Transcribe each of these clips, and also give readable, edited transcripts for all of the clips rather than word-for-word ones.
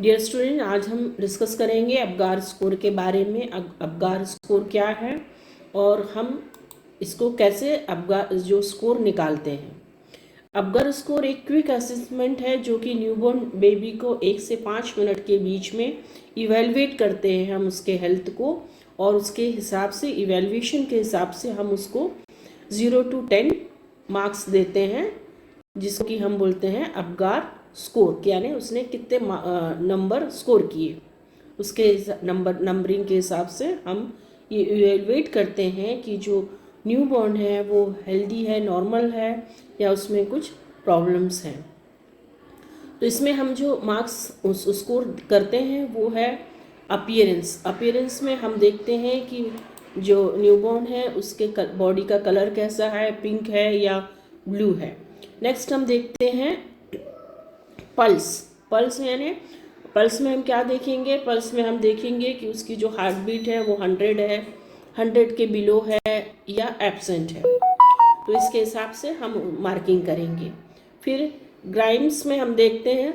Dear student, आज हम discuss करेंगे अबगार स्कोर के बारे में। अबगार स्कोर क्या है और हम इसको कैसे अबगार जो स्कोर निकालते हैं। अबगार स्कोर एक क्विक असेसमेंट है जो कि न्यूबॉर्न बेबी को 1 से 5 मिनट के बीच में इवेलुएट करते हैं हम उसके हेल्थ को, और उसके हिसाब से इवेल्युएशन के हिसाब से हम उसको 0 to 10 मार्क्स देते हैं, जिसको कि हम बोलते हैं अबगार स्कोर। यानी उसने कितने नंबर स्कोर किए, उसके नंबरिंग के हिसाब से हम ये इवेलुएट करते हैं कि जो न्यू बॉर्न है वो हेल्दी है, नॉर्मल है, या उसमें कुछ प्रॉब्लम्स हैं। तो इसमें हम जो मार्क्स स्कोर करते हैं वो है अपीयरेंस। अपीयरेंस में हम देखते हैं कि जो न्यूबॉर्न है उसके बॉडी का कलर कैसा है, पिंक है या ब्लू है। नेक्स्ट हम देखते हैं पल्स। पल्स यानी पल्स में हम क्या देखेंगे, पल्स में हम देखेंगे कि उसकी जो हार्ट बीट है वो 100 है, 100 के बिलो है या एब्सेंट है, तो इसके हिसाब से हम मार्किंग करेंगे। फिर ग्राइम्स में हम देखते हैं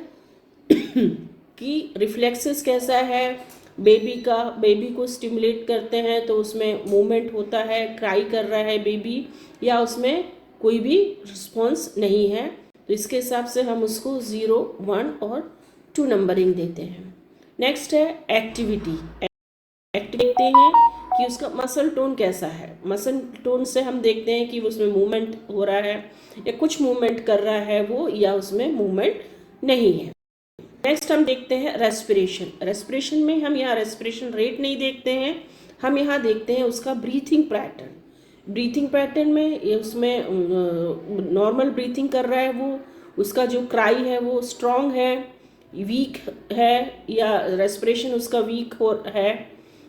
कि रिफ्लेक्सेस कैसा है बेबी का। बेबी को स्टिमुलेट करते हैं तो उसमें मूवमेंट होता है, क्राई कर रहा है बेबी, या उसमें कोई भी रिस्पॉन्स नहीं है, तो इसके हिसाब से हम उसको 0, 1 और 2 नंबरिंग देते हैं। नेक्स्ट है एक्टिविटी। देखते हैं कि उसका मसल टोन कैसा है। मसल टोन से हम देखते हैं कि उसमें मूवमेंट हो रहा है या कुछ मूवमेंट कर रहा है वो, या उसमें मूवमेंट नहीं है। नेक्स्ट हम देखते हैं रेस्पिरेशन। रेस्पिरेशन में हम यहाँ रेस्पिरेशन रेट नहीं देखते हैं, हम यहाँ देखते हैं उसका ब्रीथिंग पैटर्न। ब्रीथिंग पैटर्न में ये उसमें नॉर्मल ब्रीथिंग कर रहा है वो, उसका जो क्राई है वो स्ट्रॉन्ग है, वीक है, या रेस्पिरेशन उसका वीक हो है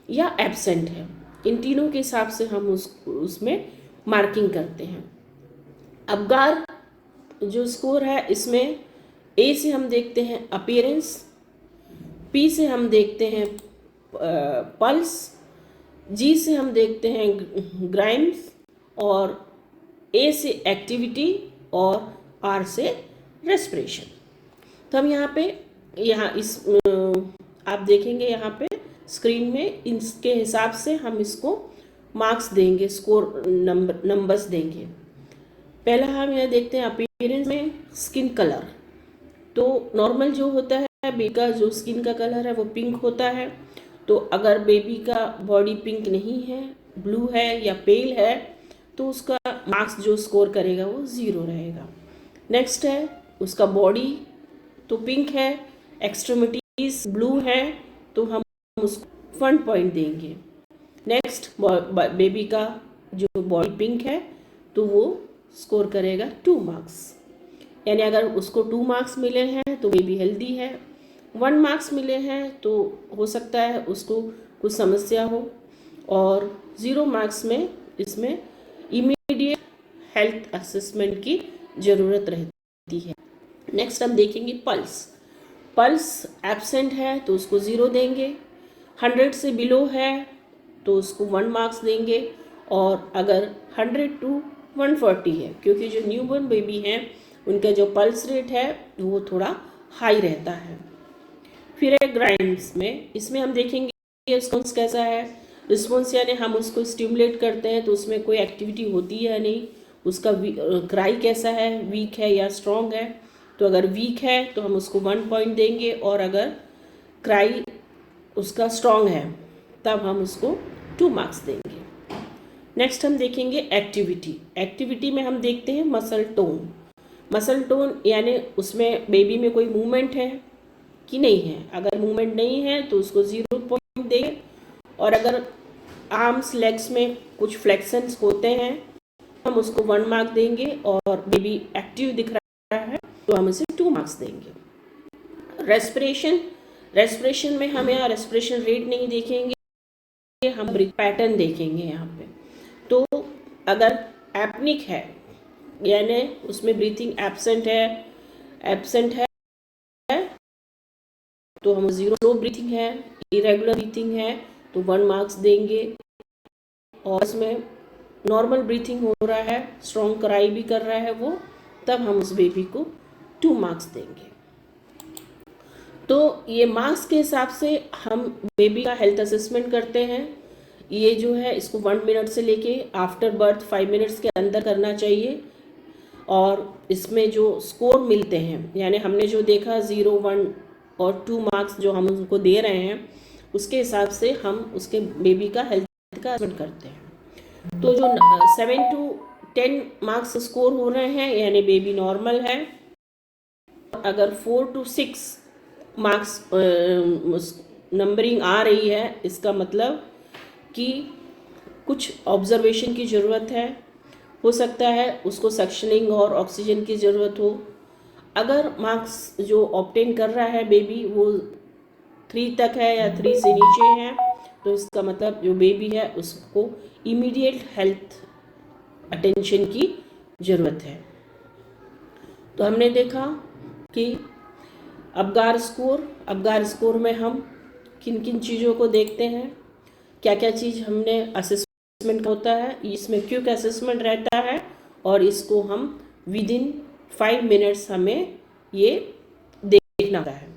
या एब्सेंट है। इन तीनों के हिसाब से हम उसमें मार्किंग करते हैं। अबगार जो स्कोर है इसमें ए से हम देखते हैं अपीयरेंस, पी से हम देखते हैं पल्स, जी से हम देखते हैं ग्राइम्स, और ए से एक्टिविटी, और आर से रेस्पिरेशन। तो हम यहाँ इस आप देखेंगे यहाँ पे स्क्रीन में, इसके हिसाब से हम इसको मार्क्स देंगे, स्कोर नंबर्स देंगे। पहला हम यहाँ देखते हैं अपीयरेंस में स्किन कलर। तो नॉर्मल जो होता है बेबी का जो स्किन का कलर है वो पिंक होता है, तो अगर बेबी का बॉडी पिंक नहीं है, ब्लू है या पेल है, तो उसका मार्क्स जो स्कोर करेगा वो 0 रहेगा। नेक्स्ट है उसका बॉडी तो पिंक है, एक्सट्रीमिटीज ब्लू है, तो हम उसको 1 पॉइंट देंगे। नेक्स्ट बेबी का जो बॉडी पिंक है तो वो स्कोर करेगा 2 मार्क्स। यानी अगर उसको 2 मार्क्स मिले हैं तो बेबी हेल्दी है, 1 मार्क्स मिले हैं तो हो सकता है उसको कुछ समस्या हो, और 0 मार्क्स में इसमें इमीडिएट हेल्थ असेसमेंट की ज़रूरत रहती है। नेक्स्ट हम देखेंगे पल्स। पल्स एब्सेंट है तो उसको 0 देंगे, 100 से बिलो है तो उसको 1 मार्क्स देंगे, और अगर 100 to 140 है, क्योंकि जो न्यूबॉर्न बेबी हैं उनका जो पल्स रेट है वो थोड़ा हाई रहता है। फिर है ग्राइम्स में, इसमें हम देखेंगे रिस्पॉन्स कैसा है। रिस्पॉन्स यानी हम उसको स्टिमुलेट करते हैं तो उसमें कोई एक्टिविटी होती है या नहीं, उसका क्राई कैसा है, वीक है या स्ट्रॉन्ग है। तो अगर वीक है तो हम उसको 1 पॉइंट देंगे, और अगर क्राई उसका स्ट्रॉन्ग है तब हम उसको 2 मार्क्स देंगे। नेक्स्ट हम देखेंगे एक्टिविटी। एक्टिविटी में हम देखते हैं मसल टोन। मसल टोन यानी उसमें बेबी में कोई मूवमेंट है कि नहीं है। अगर मूवमेंट नहीं है तो उसको 0 पॉइंट देंगे, और अगर आर्म्स लेग्स में कुछ फ्लेक्शंस होते हैं हम उसको 1 मार्क देंगे, और बेबी एक्टिव दिख रहा है तो हम उसे 2 मार्क्स देंगे। रेस्पिरेशन। रेस्पिरेशन में हम यहाँ रेस्पिरेशन रेट नहीं देखेंगे, हम पैटर्न देखेंगे यहाँ पे। तो अगर एपनिक है यानी उसमें ब्रीथिंग एब्सेंट है तो हम 0, स्लो ब्रीथिंग है, इरेगुलर ब्रीथिंग है तो 1 मार्क्स देंगे, और इसमें नॉर्मल ब्रीथिंग हो रहा है, स्ट्रॉन्ग क्राई भी कर रहा है वो, तब हम उस बेबी को 2 मार्क्स देंगे। तो ये मार्क्स के हिसाब से हम बेबी का हेल्थ असेसमेंट करते हैं। ये जो है इसको 1 मिनट से लेके आफ्टर बर्थ 5 मिनट्स के अंदर करना चाहिए। और इसमें जो स्कोर मिलते हैं, यानी हमने जो देखा 0, 1 और 2 मार्क्स जो हम उनको दे रहे हैं, उसके हिसाब से हम उसके बेबी का हेल्थ का असेसमेंट करते हैं। तो जो 7 to 10 मार्क्स स्कोर हो रहे हैं यानी बेबी नॉर्मल है। अगर 4 to 6 मार्क्स नंबरिंग आ रही है, इसका मतलब कि कुछ ऑब्जर्वेशन की ज़रूरत है। हो सकता है उसको सक्शनिंग और ऑक्सीजन की ज़रूरत हो। अगर मार्क्स जो ऑब्टेन कर रहा है बेबी वो 3 तक है या 3 से नीचे है, तो इसका मतलब जो बेबी है उसको इमीडिएट हेल्थ अटेंशन की ज़रूरत है। तो हमने देखा कि अबगार स्कोर में हम किन किन चीज़ों को देखते हैं, क्या क्या चीज़ हमने असेसमेंट होता है, इसमें क्विक असेसमेंट रहता है और इसको हम विदिन 5 मिनट्स हमें ये देखना होता है।